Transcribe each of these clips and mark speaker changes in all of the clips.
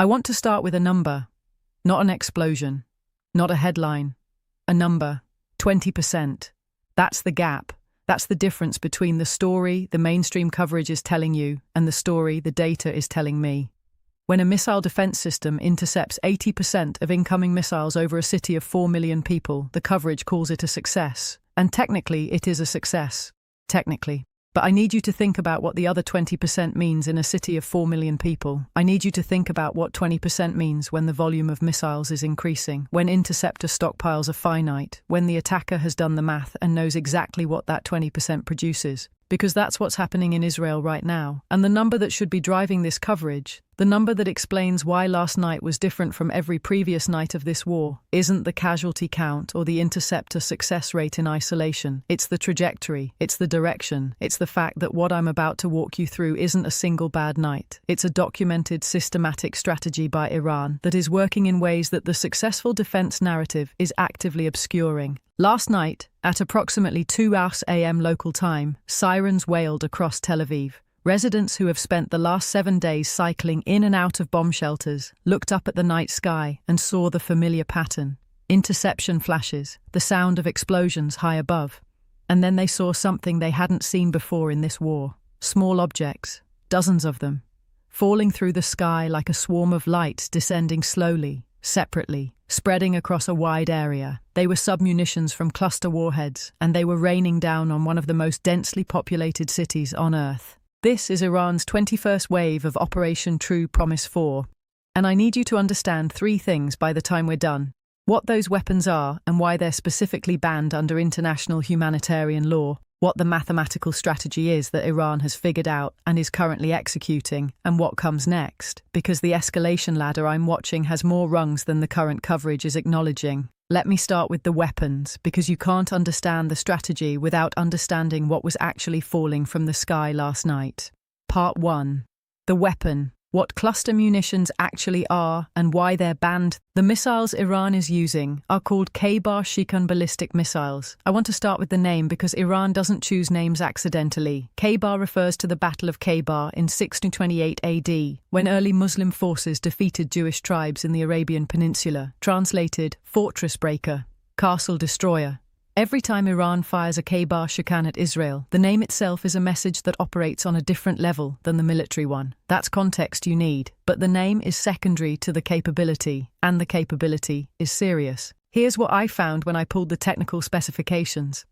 Speaker 1: I want to start with a number, not an explosion, not a headline. A number, 20%. That's the gap. That's the difference between the story the mainstream coverage is telling you and the story the data is telling me. When a missile defense system intercepts 80% of incoming missiles over a city of 4 million people, the coverage calls it a success. And technically, it is a success. Technically. But I need you to think about what the other 20% means in a city of 4 million people. I need you to think about what 20% means when the volume of missiles is increasing, when interceptor stockpiles are finite, when the attacker has done the math and knows exactly what that 20% produces. Because that's what's happening in Israel right now. And the number that should be driving this coverage, the number that explains why last night was different from every previous night of this war, isn't the casualty count or the interceptor success rate in isolation. It's the trajectory, it's the direction, it's the fact that what I'm about to walk you through isn't a single bad night. It's a documented, systematic strategy by Iran that is working in ways that the successful defense narrative is actively obscuring. Last night, at approximately 2 a.m. local time, sirens wailed across Tel Aviv. Residents who have spent the last 7 days cycling in and out of bomb shelters looked up at the night sky and saw the familiar pattern. Interception flashes, the sound of explosions high above. And then they saw something they hadn't seen before in this war. Small objects, dozens of them, falling through the sky like a swarm of lights descending slowly, separately, spreading across a wide area. They were submunitions from cluster warheads, and they were raining down on one of the most densely populated cities on Earth. This is Iran's 21st wave of Operation True Promise 4. And I need you to understand 3 things by the time we're done. What those weapons are and why they're specifically banned under international humanitarian law. What the mathematical strategy is that Iran has figured out and is currently executing, and what comes next, because the escalation ladder I'm watching has more rungs than the current coverage is acknowledging. Let me start with the weapons, because you can't understand the strategy without understanding what was actually falling from the sky last night. Part 1. The weapon. What cluster munitions actually are and why they're banned. The missiles Iran is using are called K-Bar-Shikun ballistic missiles. I want to start with the name because Iran doesn't choose names accidentally. K-Bar refers to the Battle of K-Bar in 628 AD, when early Muslim forces defeated Jewish tribes in the Arabian Peninsula. Translated, fortress breaker, castle destroyer. Every time Iran fires a K-Bar-Shikun at Israel, the name itself is a message that operates on a different level than the military one. That's context you need, but the name is secondary to the capability, and the capability is serious. Here's what I found when I pulled the technical specifications.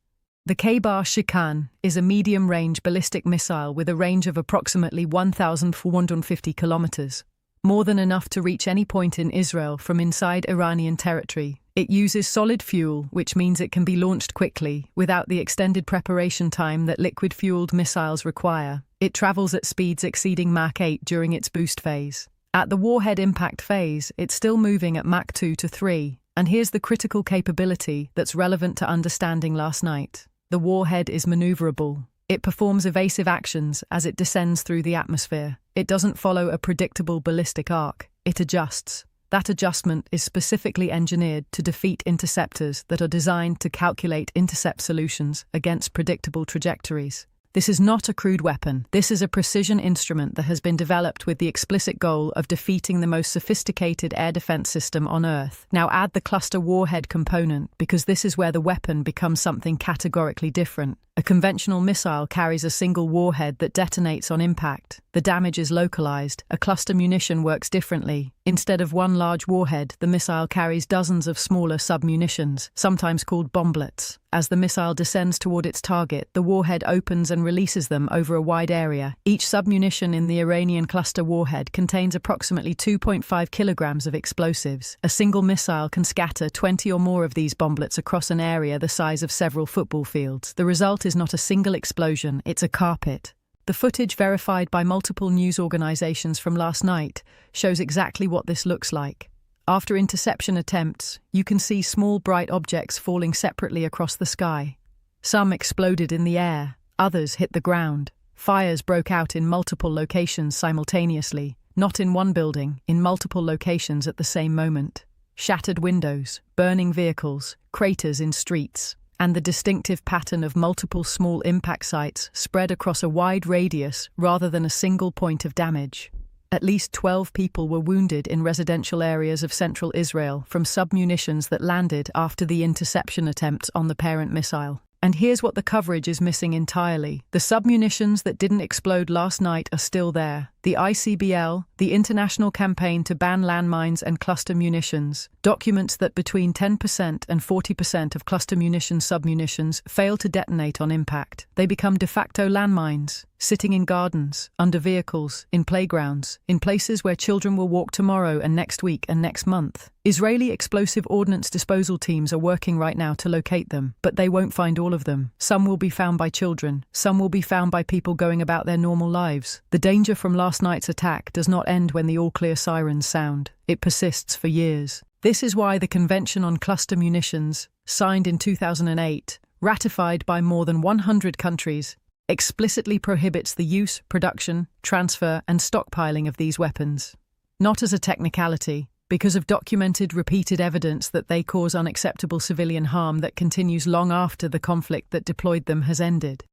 Speaker 1: The K-Bar-Shikun is a medium-range ballistic missile with a range of approximately 1,450 kilometers, more than enough to reach any point in Israel from inside Iranian territory. It uses solid fuel, which means it can be launched quickly, without the extended preparation time that liquid-fueled missiles require. It travels at speeds exceeding Mach 8 during its boost phase. At the warhead impact phase, it's still moving at Mach 2 to 3. And here's the critical capability that's relevant to understanding last night. The warhead is maneuverable. It performs evasive actions as it descends through the atmosphere. It doesn't follow a predictable ballistic arc. It adjusts. That adjustment is specifically engineered to defeat interceptors that are designed to calculate intercept solutions against predictable trajectories. This is not a crude weapon. This is a precision instrument that has been developed with the explicit goal of defeating the most sophisticated air defense system on Earth. Now add the cluster warhead component, because this is where the weapon becomes something categorically different. A conventional missile carries a single warhead that detonates on impact. The damage is localized. A cluster munition works differently. Instead of one large warhead, the missile carries dozens of smaller submunitions, sometimes called bomblets. As the missile descends toward its target, the warhead opens and releases them over a wide area. Each submunition in the Iranian cluster warhead contains approximately 2.5 kilograms of explosives. A single missile can scatter 20 or more of these bomblets across an area the size of several football fields. The result is not a single explosion, it's a carpet. The footage verified by multiple news organizations from last night shows exactly what this looks like. After interception attempts, you can see small bright objects falling separately across the sky. Some exploded in the air, others hit the ground. Fires broke out in multiple locations simultaneously, not in one building, in multiple locations at the same moment. Shattered windows, burning vehicles, craters in streets, and the distinctive pattern of multiple small impact sites spread across a wide radius rather than a single point of damage. At least 12 people were wounded in residential areas of central Israel from submunitions that landed after the interception attempts on the parent missile. And here's what the coverage is missing entirely. The submunitions that didn't explode last night are still there. The ICBL, the International Campaign to Ban Landmines and Cluster Munitions, documents that between 10% and 40% of cluster munitions submunitions fail to detonate on impact. They become de facto landmines, sitting in gardens, under vehicles, in playgrounds, in places where children will walk tomorrow and next week and next month. Israeli explosive ordnance disposal teams are working right now to locate them, but they won't find all of them. Some will be found by children, some will be found by people going about their normal lives. The danger from last night's attack does not end when the all-clear sirens sound. It persists for years. This is why the Convention on Cluster Munitions, signed in 2008, ratified by more than 100 countries, explicitly prohibits the use, production, transfer, and stockpiling of these weapons. Not as a technicality, because of documented, repeated evidence that they cause unacceptable civilian harm that continues long after the conflict that deployed them has ended.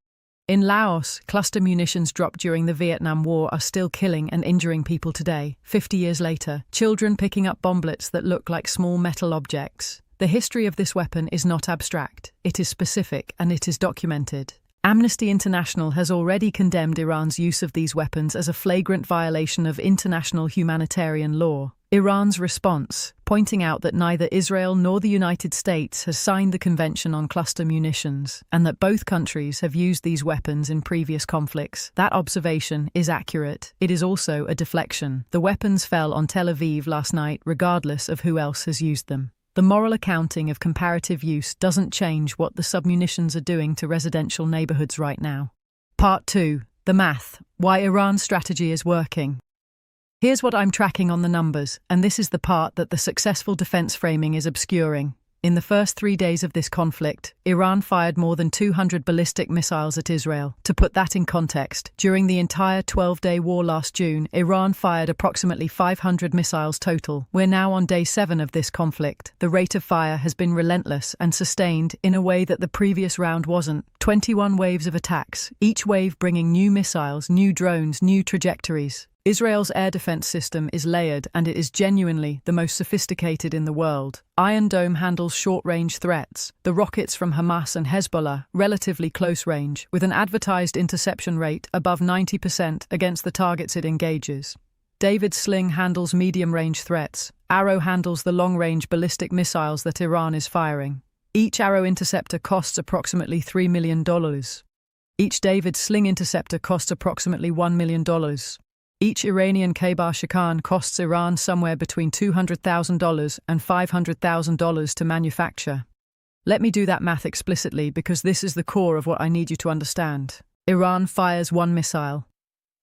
Speaker 1: In Laos, cluster munitions dropped during the Vietnam War are still killing and injuring people today, 50 years later, children picking up bomblets that look like small metal objects. The history of this weapon is not abstract, it is specific and it is documented. Amnesty International has already condemned Iran's use of these weapons as a flagrant violation of international humanitarian law. Iran's response, pointing out that neither Israel nor the United States has signed the Convention on Cluster Munitions, and that both countries have used these weapons in previous conflicts. That observation is accurate. It is also a deflection. The weapons fell on Tel Aviv last night, regardless of who else has used them. The moral accounting of comparative use doesn't change what the submunitions are doing to residential neighborhoods right now. Part 2. The math. Why Iran's strategy is working. Here's what I'm tracking on the numbers, and this is the part that the successful defense framing is obscuring. In the first 3 days of this conflict, Iran fired more than 200 ballistic missiles at Israel. To put that in context, during the entire 12-day war last June, Iran fired approximately 500 missiles total. We're now on day 7 of this conflict. The rate of fire has been relentless and sustained in a way that the previous round wasn't. 21 waves of attacks, each wave bringing new missiles, new drones, new trajectories. Israel's air defense system is layered and it is genuinely the most sophisticated in the world. Iron Dome handles short-range threats, the rockets from Hamas and Hezbollah, relatively close range, with an advertised interception rate above 90% against the targets it engages. David's Sling handles medium-range threats. Arrow handles the long-range ballistic missiles that Iran is firing. Each Arrow interceptor costs approximately $3 million. Each David's Sling interceptor costs approximately $1 million. Each Iranian Khaybar-Shikan costs Iran somewhere between $200,000 and $500,000 to manufacture. Let me do that math explicitly because this is the core of what I need you to understand. Iran fires one missile.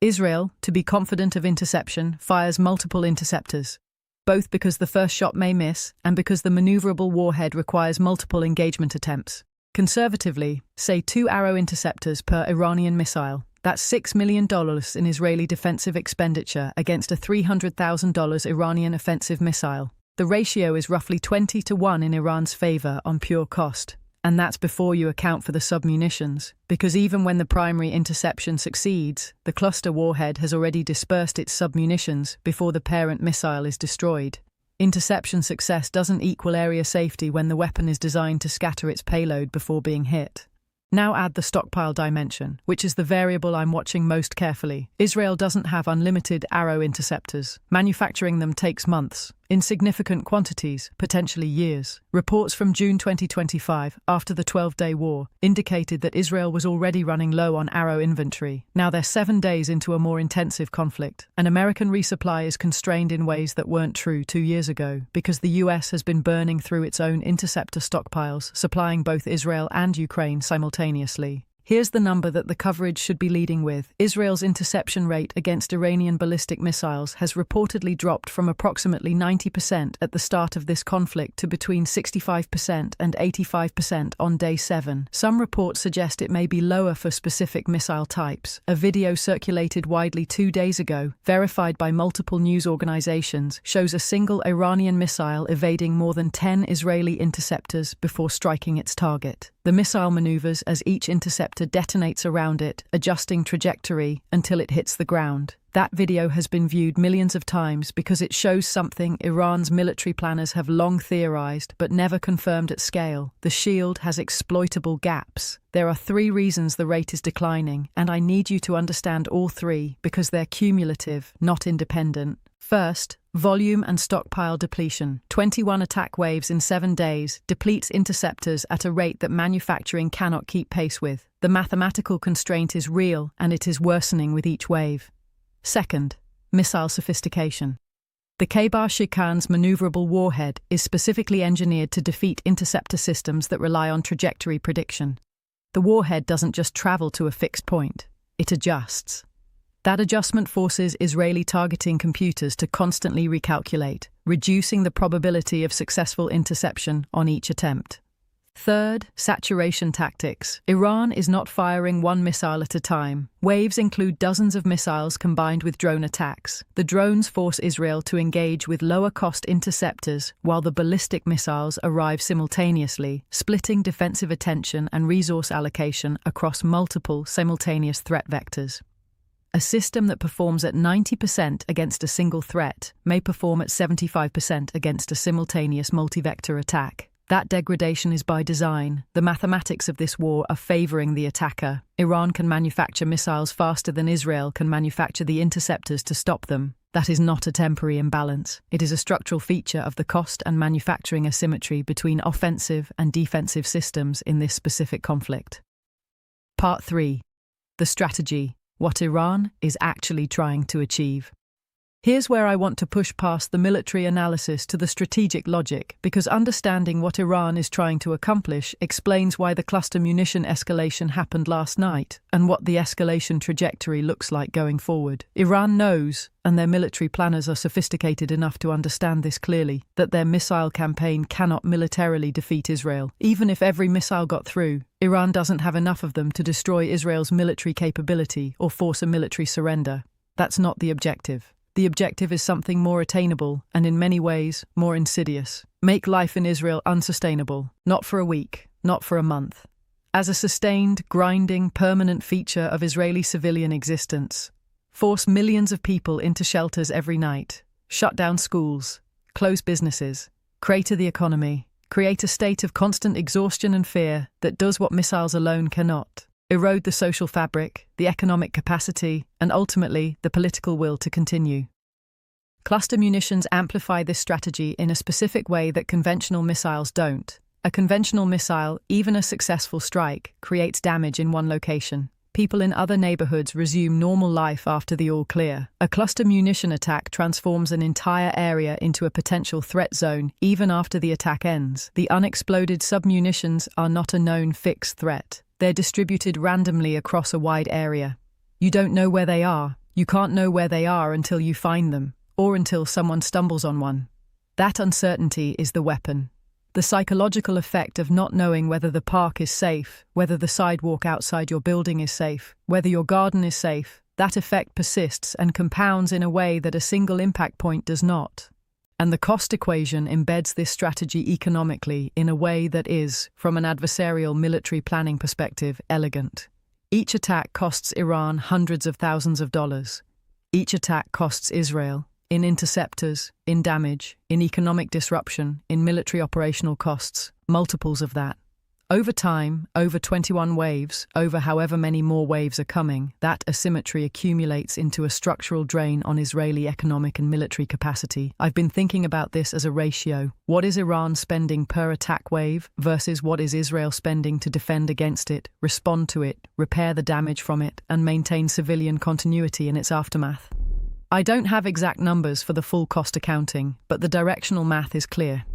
Speaker 1: Israel, to be confident of interception, fires multiple interceptors, both because the first shot may miss and because the maneuverable warhead requires multiple engagement attempts. Conservatively, say 2 Arrow interceptors per Iranian missile. That's $6 million in Israeli defensive expenditure against a $300,000 Iranian offensive missile. The ratio is roughly 20 to 1 in Iran's favor on pure cost. And that's before you account for the submunitions, because even when the primary interception succeeds, the cluster warhead has already dispersed its submunitions before the parent missile is destroyed. Interception success doesn't equal area safety when the weapon is designed to scatter its payload before being hit. Now add the stockpile dimension, which is the variable I'm watching most carefully. Israel doesn't have unlimited Arrow interceptors. Manufacturing them takes months, in significant quantities, potentially years. Reports from June 2025, after the 12-day war, indicated that Israel was already running low on Arrow inventory. Now they're 7 days into a more intensive conflict, and American resupply is constrained in ways that weren't true 2 years ago, because the US has been burning through its own interceptor stockpiles, supplying both Israel and Ukraine simultaneously. Here's the number that the coverage should be leading with. Israel's interception rate against Iranian ballistic missiles has reportedly dropped from approximately 90% at the start of this conflict to between 65% and 85% on day 7. Some reports suggest it may be lower for specific missile types. A video circulated widely 2 days ago, verified by multiple news organizations, shows a single Iranian missile evading more than 10 Israeli interceptors before striking its target. The missile maneuvers as each interceptor detonates around it, adjusting trajectory until it hits the ground. That video has been viewed millions of times because it shows something Iran's military planners have long theorized but never confirmed at scale. The shield has exploitable gaps. There are 3 reasons the rate is declining, and I need you to understand all 3 because they're cumulative, not independent. First, volume and stockpile depletion. 21 attack waves in 7 days depletes interceptors at a rate that manufacturing cannot keep pace with. The mathematical constraint is real, and it is worsening with each wave. Second, missile sophistication. The Khaybar-Shikhan's maneuverable warhead is specifically engineered to defeat interceptor systems that rely on trajectory prediction. The warhead doesn't just travel to a fixed point, it adjusts. That adjustment forces Israeli targeting computers to constantly recalculate, reducing the probability of successful interception on each attempt. Third, saturation tactics. Iran is not firing one missile at a time. Waves include dozens of missiles combined with drone attacks. The drones force Israel to engage with lower-cost interceptors while the ballistic missiles arrive simultaneously, splitting defensive attention and resource allocation across multiple simultaneous threat vectors. A system that performs at 90% against a single threat may perform at 75% against a simultaneous multi-vector attack. That degradation is by design. The mathematics of this war are favoring the attacker. Iran can manufacture missiles faster than Israel can manufacture the interceptors to stop them. That is not a temporary imbalance. It is a structural feature of the cost and manufacturing asymmetry between offensive and defensive systems in this specific conflict. Part 3. The strategy. What Iran is actually trying to achieve. Here's where I want to push past the military analysis to the strategic logic, because understanding what Iran is trying to accomplish explains why the cluster munition escalation happened last night and what the escalation trajectory looks like going forward. Iran knows, and their military planners are sophisticated enough to understand this clearly, that their missile campaign cannot militarily defeat Israel. Even if every missile got through, Iran doesn't have enough of them to destroy Israel's military capability or force a military surrender. That's not the objective. The objective is something more attainable and in many ways more insidious. Make life in Israel unsustainable, not for a week, not for a month. As a sustained, grinding, permanent feature of Israeli civilian existence. Force millions of people into shelters every night, shut down schools, close businesses, crater the economy, create a state of constant exhaustion and fear that does what missiles alone cannot. Erode the social fabric, the economic capacity, and ultimately the political will to continue. Cluster munitions amplify this strategy in a specific way that conventional missiles don't. A conventional missile, even a successful strike, creates damage in one location. People in other neighborhoods resume normal life after the all clear. A cluster munition attack transforms an entire area into a potential threat zone even after the attack ends. The unexploded submunitions are not a known fixed threat. They're distributed randomly across a wide area. You don't know where they are. You can't know where they are until you find them, or until someone stumbles on one. That uncertainty is the weapon. The psychological effect of not knowing whether the park is safe, whether the sidewalk outside your building is safe, whether your garden is safe, that effect persists and compounds in a way that a single impact point does not. And the cost equation embeds this strategy economically in a way that is, from an adversarial military planning perspective, elegant. Each attack costs Iran hundreds of thousands of dollars. Each attack costs Israel, in interceptors, in damage, in economic disruption, in military operational costs, multiples of that. Over time, over 21 waves, over however many more waves are coming, that asymmetry accumulates into a structural drain on Israeli economic and military capacity. I've been thinking about this as a ratio. What is Iran spending per attack wave versus what is Israel spending to defend against it, respond to it, repair the damage from it, and maintain civilian continuity in its aftermath? I don't have exact numbers for the full cost accounting, but the directional math is clear.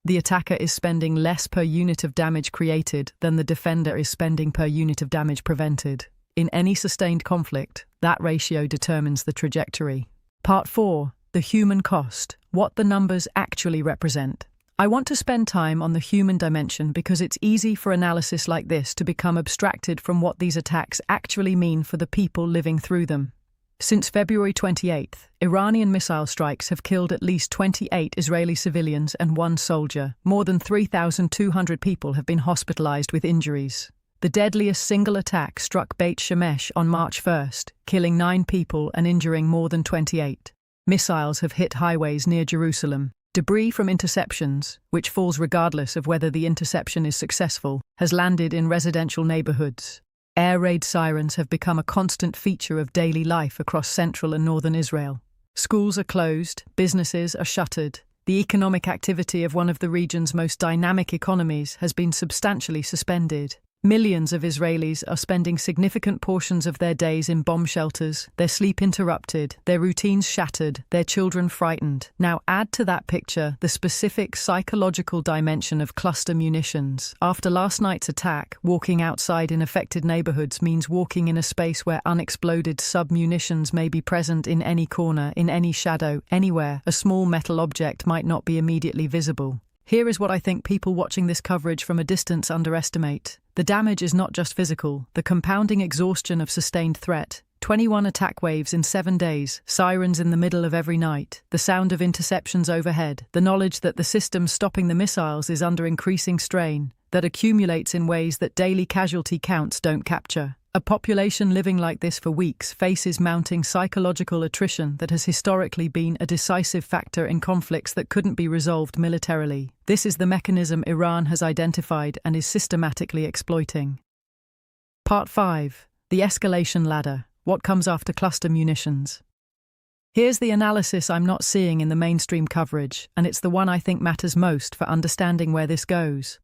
Speaker 1: The attacker is spending less per unit of damage created than the defender is spending per unit of damage prevented. In any sustained conflict, that ratio determines the trajectory. Part 4. The human cost. What the numbers actually represent. I want to spend time on the human dimension because it's easy for analysis like this to become abstracted from what these attacks actually mean for the people living through them. Since February 28th, Iranian missile strikes have killed at least 28 Israeli civilians and 1 soldier. More than 3,200 people have been hospitalized with injuries. The deadliest single attack struck Beit Shemesh on March 1st, killing 9 people and injuring more than 28. Missiles have hit highways near Jerusalem. Debris from interceptions, which falls regardless of whether the interception is successful, has landed in residential neighborhoods. Air raid sirens have become a constant feature of daily life across central and northern Israel. Schools are closed, businesses are shuttered. The economic activity of one of the region's most dynamic economies has been substantially suspended. Millions of Israelis are spending significant portions of their days in bomb shelters, their sleep interrupted, their routines shattered, their children frightened. Now add to that picture the specific psychological dimension of cluster munitions. After last night's attack, walking outside in affected neighborhoods means walking in a space where unexploded sub-munitions may be present in any corner, in any shadow, anywhere. A small metal object might not be immediately visible. Here is what I think people watching this coverage from a distance underestimate. The damage is not just physical, the compounding exhaustion of sustained threat. 21 attack waves in 7 days, sirens in the middle of every night, the sound of interceptions overhead, the knowledge that the system stopping the missiles is under increasing strain, that accumulates in ways that daily casualty counts don't capture. A population living like this for weeks faces mounting psychological attrition that has historically been a decisive factor in conflicts that couldn't be resolved militarily. This is the mechanism Iran has identified and is systematically exploiting. Part 5. The escalation ladder. What comes after cluster munitions? Here's the analysis I'm not seeing in the mainstream coverage, and it's the one I think matters most for understanding where this goes.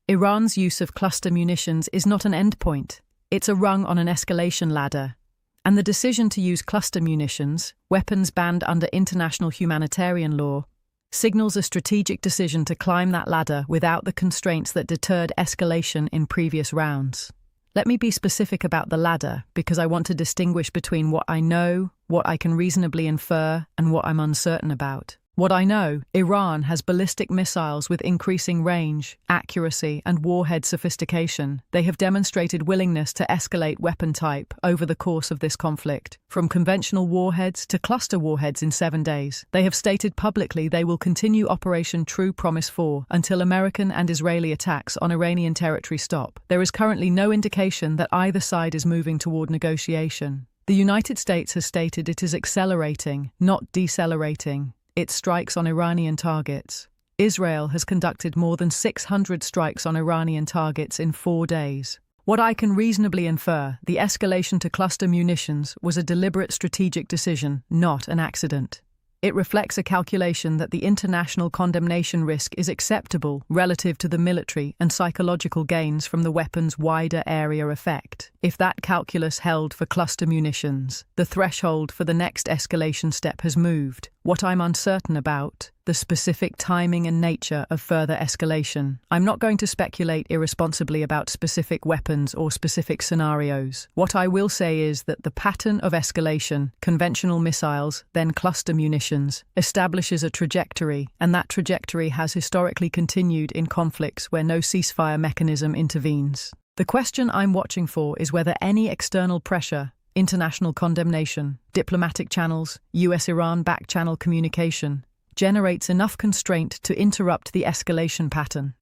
Speaker 1: Iran's use of cluster munitions is not an endpoint. It's a rung on an escalation ladder, and the decision to use cluster munitions, weapons banned under international humanitarian law, signals a strategic decision to climb that ladder without the constraints that deterred escalation in previous rounds. Let me be specific about the ladder, because I want to distinguish between what I know, what I can reasonably infer, and what I'm uncertain about. What I know, Iran has ballistic missiles with increasing range, accuracy, and warhead sophistication. They have demonstrated willingness to escalate weapon type over the course of this conflict, from conventional warheads to cluster warheads in 7 days. They have stated publicly they will continue Operation True Promise 4 until American and Israeli attacks on Iranian territory stop. There is currently no indication that either side is moving toward negotiation. The United States has stated it is accelerating, not decelerating, its strikes on Iranian targets. Israel has conducted more than 600 strikes on Iranian targets in 4 days. What I can reasonably infer, the escalation to cluster munitions was a deliberate strategic decision, not an accident. It reflects a calculation that the international condemnation risk is acceptable relative to the military and psychological gains from the weapon's wider area effect. If that calculus held for cluster munitions, the threshold for the next escalation step has moved. What I'm uncertain about, the specific timing and nature of further escalation. I'm not going to speculate irresponsibly about specific weapons or specific scenarios. What I will say is that the pattern of escalation, conventional missiles, then cluster munitions, establishes a trajectory, and that trajectory has historically continued in conflicts where no ceasefire mechanism intervenes. The question I'm watching for is whether any external pressure, international condemnation, diplomatic channels, US-Iran back-channel communication, generates enough constraint to interrupt the escalation pattern.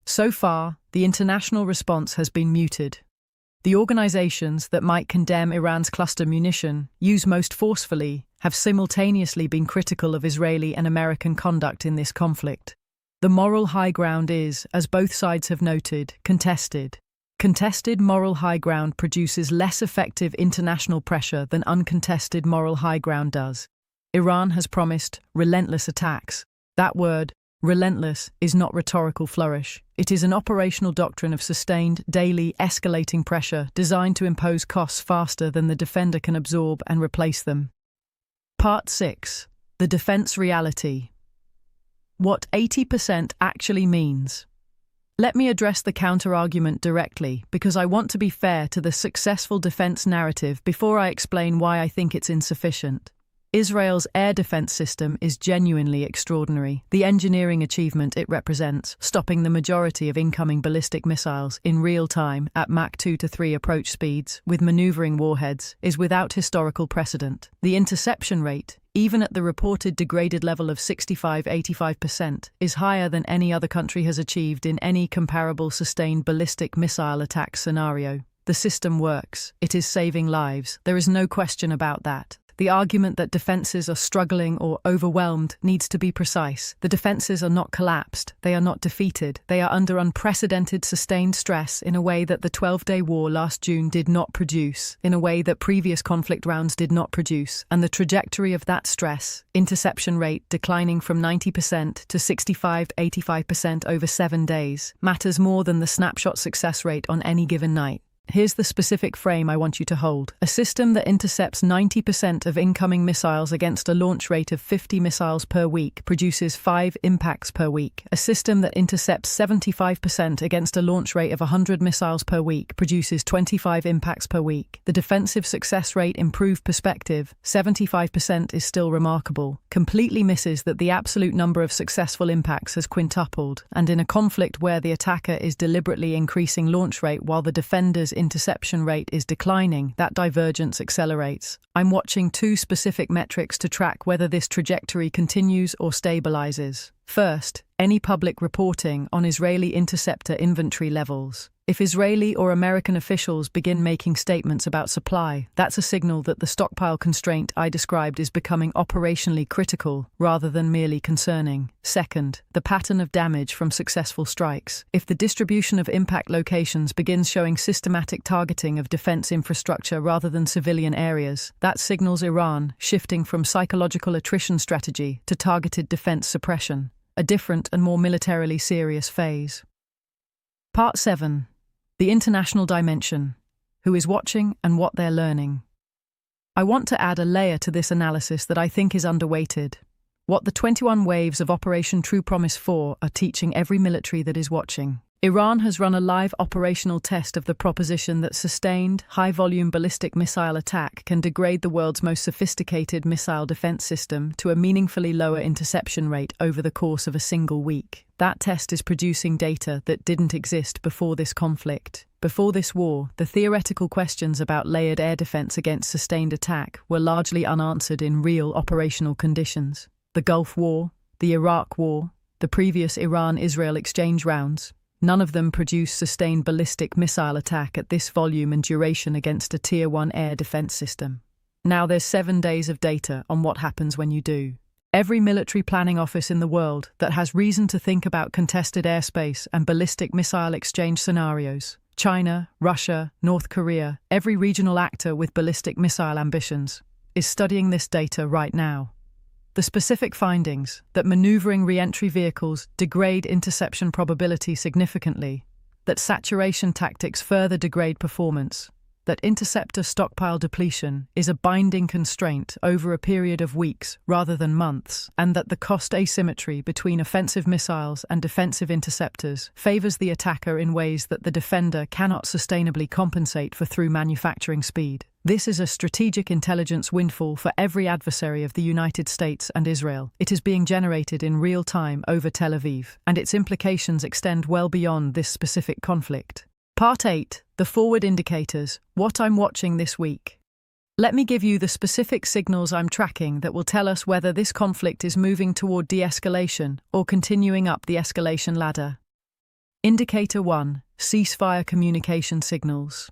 Speaker 1: So far, the international response has been muted. The organizations that might condemn Iran's cluster munition, used most forcefully, have simultaneously been critical of Israeli and American conduct in this conflict. The moral high ground is, as both sides have noted, contested. Contested moral high ground produces less effective international pressure than uncontested moral high ground does. Iran has promised relentless attacks. That word, relentless, is not rhetorical flourish. It is an operational doctrine of sustained, daily, escalating pressure designed to impose costs faster than the defender can absorb and replace them. Part 6. The defense reality. What 80% actually means. Let me address the counter-argument directly, because I want to be fair to the successful defense narrative before I explain why I think it's insufficient. Israel's air defense system is genuinely extraordinary. The engineering achievement it represents, stopping the majority of incoming ballistic missiles in real time at Mach 2 to 3 approach speeds with maneuvering warheads, is without historical precedent. The interception rate, even at the reported degraded level of 65–85%, is higher than any other country has achieved in any comparable sustained ballistic missile attack scenario. The system works. It is saving lives. There is no question about that. The argument that defenses are struggling or overwhelmed needs to be precise. The defenses are not collapsed. They are not defeated. They are under unprecedented sustained stress in a way that the 12-day war last June did not produce, in a way that previous conflict rounds did not produce, and the trajectory of that stress, interception rate declining from 90% to 65–85% over 7 days, matters more than the snapshot success rate on any given night. Here's the specific frame I want you to hold. A system that intercepts 90% of incoming missiles against a launch rate of 50 missiles per week produces 5 impacts per week. A system that intercepts 75% against a launch rate of 100 missiles per week produces 25 impacts per week. The defensive success rate improved perspective, 75% is still remarkable, completely misses that the absolute number of successful impacts has quintupled, and in a conflict where the attacker is deliberately increasing launch rate while the defender's interception rate is declining, that divergence accelerates. I'm watching 2 specific metrics to track whether this trajectory continues or stabilizes. First, any public reporting on Israeli interceptor inventory levels. If Israeli or American officials begin making statements about supply, that's a signal that the stockpile constraint I described is becoming operationally critical rather than merely concerning. Second, the pattern of damage from successful strikes. If the distribution of impact locations begins showing systematic targeting of defense infrastructure rather than civilian areas, that signals Iran shifting from psychological attrition strategy to targeted defense suppression, a different and more militarily serious phase. Part 7. The international dimension. Who is watching and what they're learning. I want to add a layer to this analysis that I think is underweighted. What the 21 waves of Operation True Promise 4 are teaching every military that is watching. Iran has run a live operational test of the proposition that sustained, high-volume ballistic missile attack can degrade the world's most sophisticated missile defense system to a meaningfully lower interception rate over the course of a single week. That test is producing data that didn't exist before this conflict. Before this war, the theoretical questions about layered air defense against sustained attack were largely unanswered in real operational conditions. The Gulf War, the Iraq War, the previous Iran-Israel exchange rounds, none of them produced sustained ballistic missile attack at this volume and duration against a Tier 1 air defense system. Now there's 7 days of data on what happens when you do. Every military planning office in the world that has reason to think about contested airspace and ballistic missile exchange scenarios, China, Russia, North Korea, every regional actor with ballistic missile ambitions, is studying this data right now. The specific findings, that maneuvering re-entry vehicles degrade interception probability significantly, that saturation tactics further degrade performance, that interceptor stockpile depletion is a binding constraint over a period of weeks rather than months, and that the cost asymmetry between offensive missiles and defensive interceptors favors the attacker in ways that the defender cannot sustainably compensate for through manufacturing speed. This is a strategic intelligence windfall for every adversary of the United States and Israel. It is being generated in real time over Tel Aviv, and its implications extend well beyond this specific conflict. Part 8. The forward indicators. What I'm watching this week. Let me give you the specific signals I'm tracking that will tell us whether this conflict is moving toward de-escalation or continuing up the escalation ladder. Indicator 1. Ceasefire communication signals.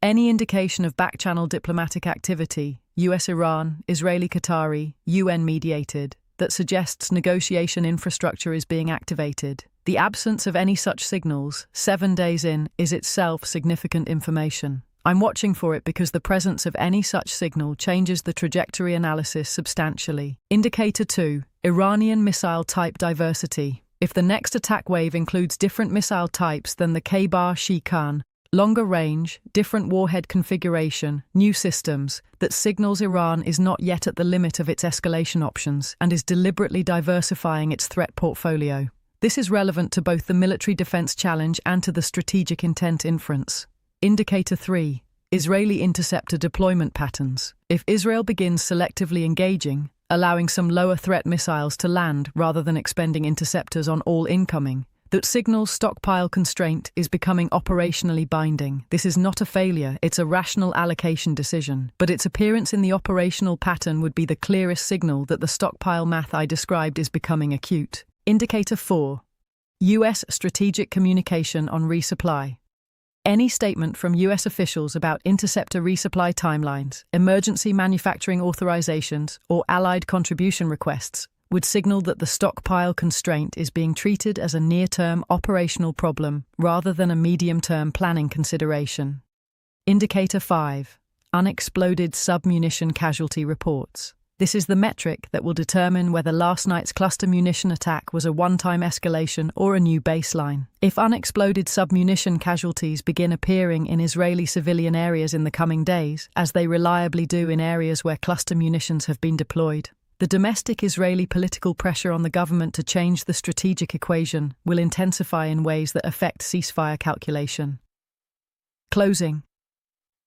Speaker 1: Any indication of back-channel diplomatic activity, US-Iran, Israeli-Qatari, UN-mediated, that suggests negotiation infrastructure is being activated. The absence of any such signals, 7 days in, is itself significant information. I'm watching for it because the presence of any such signal changes the trajectory analysis substantially. Indicator 2. Iranian missile type diversity. If the next attack wave includes different missile types than the K-Bar-Shi-Khan, longer range, different warhead configuration, new systems, that signals Iran is not yet at the limit of its escalation options and is deliberately diversifying its threat portfolio. This is relevant to both the military defense challenge and to the strategic intent inference. Indicator 3. Israeli interceptor deployment patterns. If Israel begins selectively engaging, allowing some lower-threat missiles to land rather than expending interceptors on all incoming, that signals stockpile constraint is becoming operationally binding. This is not a failure, it's a rational allocation decision, but its appearance in the operational pattern would be the clearest signal that the stockpile math I described is becoming acute. Indicator 4. U.S. strategic communication on resupply. Any statement from U.S. officials about interceptor resupply timelines, emergency manufacturing authorizations, or allied contribution requests would signal that the stockpile constraint is being treated as a near-term operational problem rather than a medium-term planning consideration. Indicator 5. Unexploded submunition casualty reports. This is the metric that will determine whether last night's cluster munition attack was a one-time escalation or a new baseline. If unexploded submunition casualties begin appearing in Israeli civilian areas in the coming days, as they reliably do in areas where cluster munitions have been deployed, the domestic Israeli political pressure on the government to change the strategic equation will intensify in ways that affect ceasefire calculation. Closing.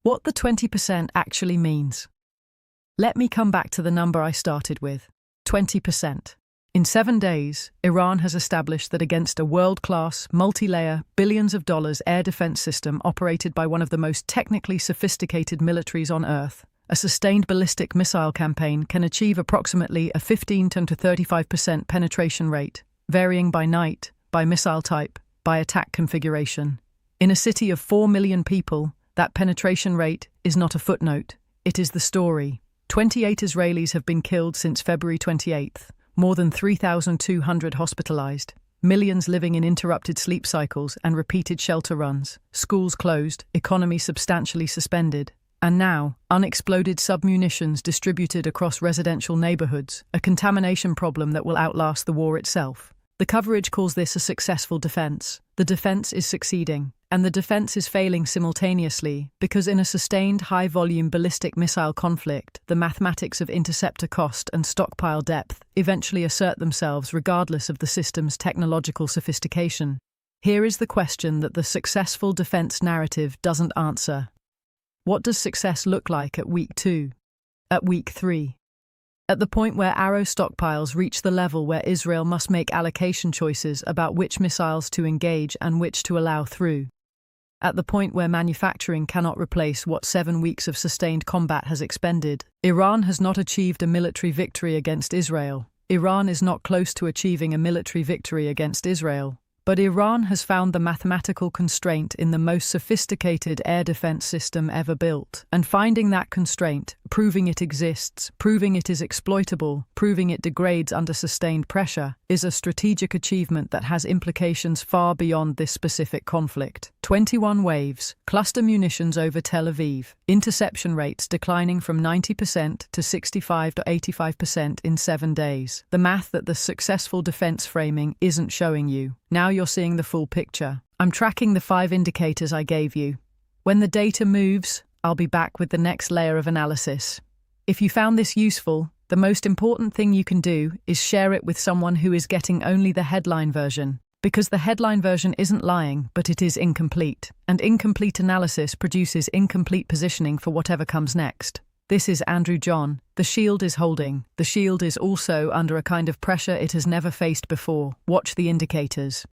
Speaker 1: What the 20% actually means. Let me come back to the number I started with, 20%. In 7 days, Iran has established that against a world-class, multi-layer, billions of dollars air defense system operated by one of the most technically sophisticated militaries on Earth, a sustained ballistic missile campaign can achieve approximately a 15 to 35% penetration rate, varying by night, by missile type, by attack configuration. In a city of 4 million people, that penetration rate is not a footnote, it is the story. 28 Israelis have been killed since February 28th, more than 3,200 hospitalized, millions living in interrupted sleep cycles and repeated shelter runs, schools closed, economy substantially suspended, and now, unexploded submunitions distributed across residential neighborhoods, a contamination problem that will outlast the war itself. The coverage calls this a successful defense. The defense is succeeding, and the defense is failing simultaneously because in a sustained high-volume ballistic missile conflict, the mathematics of interceptor cost and stockpile depth eventually assert themselves regardless of the system's technological sophistication. Here is the question that the successful defense narrative doesn't answer. What does success look like at week 2? At week 3? At the point where arrow stockpiles reach the level where Israel must make allocation choices about which missiles to engage and which to allow through. At the point where manufacturing cannot replace what 7 weeks of sustained combat has expended, Iran has not achieved a military victory against Israel. Iran is not close to achieving a military victory against Israel. But Iran has found the mathematical constraint in the most sophisticated air defense system ever built. And finding that constraint, proving it exists, proving it is exploitable, proving it degrades under sustained pressure, is a strategic achievement that has implications far beyond this specific conflict. 21 waves, cluster munitions over Tel Aviv, interception rates declining from 90% to 65 to 85% in 7 days. The math that the successful defense framing isn't showing you. Now you're seeing the full picture. I'm tracking the 5 indicators I gave you. When the data moves, I'll be back with the next layer of analysis. If you found this useful, the most important thing you can do is share it with someone who is getting only the headline version. Because the headline version isn't lying, but it is incomplete. And incomplete analysis produces incomplete positioning for whatever comes next. This is Andrew John. The shield is holding. The shield is also under a kind of pressure it has never faced before. Watch the indicators.